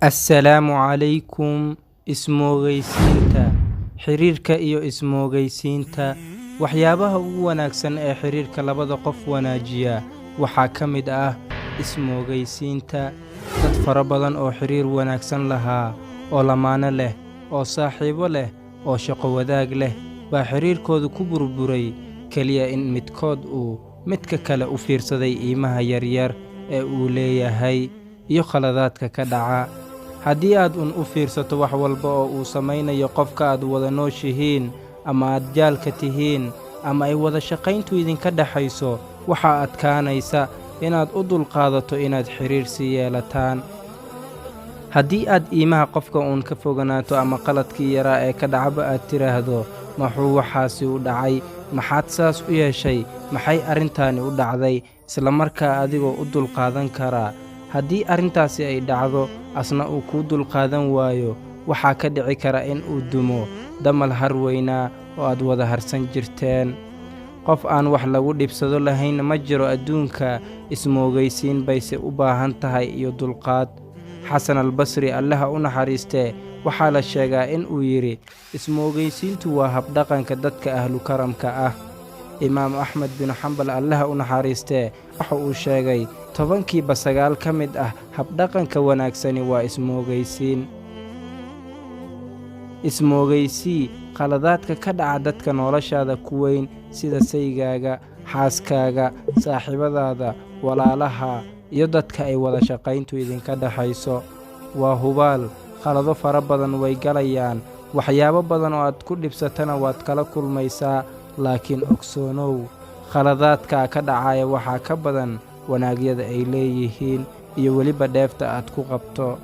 السلام عليكم ismoogeysiinta xiriirka iyo ismoogeysiinta waxyaabaha ugu wanaagsan ee xiriirka labada qof wanaajiya waxaa ka mid ah ismoogeysiinta dad fara badan oo xiriir wanaagsan lahaa oo lamaane leh oo saaxiibo leh oo shaqo wadaag leh baa xiriirkoodu ku burburay kaliya in midkood uu midka kale u fiirsaday iimaha yaryar ee uu leeyahay iyo khaladaadka ka dhaca haddii aad u fiirsato wax walba oo uu samaynayo qofka aad wada nooshihiin ama aad jaalka tihiin ama ay wada shaqayntu idinka dhaxayso waxaa adkaanaysa inaad u dulqaadato inaad xiriir sii yeelataan haddii aad iimaha qofka uun ka foganaato ama qaladkii yaraa ee ka dhacaba aad tiraahdo maxuu waxaasi u dhacay maxaad saas u yeeshay maxay arrintaani u dhacday isla markaa adigoo u dulqaadan karaa haddii arrintaasi ay dhacdo asna uu kuu dulqaadan waayo waxaa ka dhici kara in uu dumo damal har weynaa oo aad wada harsan jirteen qof aan wax lagu dhibsado lahayn ma jiro adduunka ismoogeysiin bayse u baahan tahay iyo dulqaad xasan albasri allaha u naxariistee waxaa la sheegaa in uu yidhi ismoogeysiintu waa habdhaqanka dadka ahlu karamka ah imaam axmed bin xambal allaha u naxariistee waxa uu sheegay 10kiiba 9 ka mid ah habdhaqanka wanaagsani waa ismoogeysiin ismoogeysii qaladaadka ka dhaca dadka noloshaada ku weyn sida saygaaga xaaskaaga saaxiibadaada walaalaha iyo dadka ay wada shaqayntu idinka dhaxayso waa hubaal qalado fara badan way galayaan waxyaabo badan oo aad ku dhibsatana waad kala kulmaysaa laakiin ogsoonow khaladaadka ka dhacaya waxaa ka badan wanaagyada ay leeyihiin iyo weliba dheefta aad ku qabto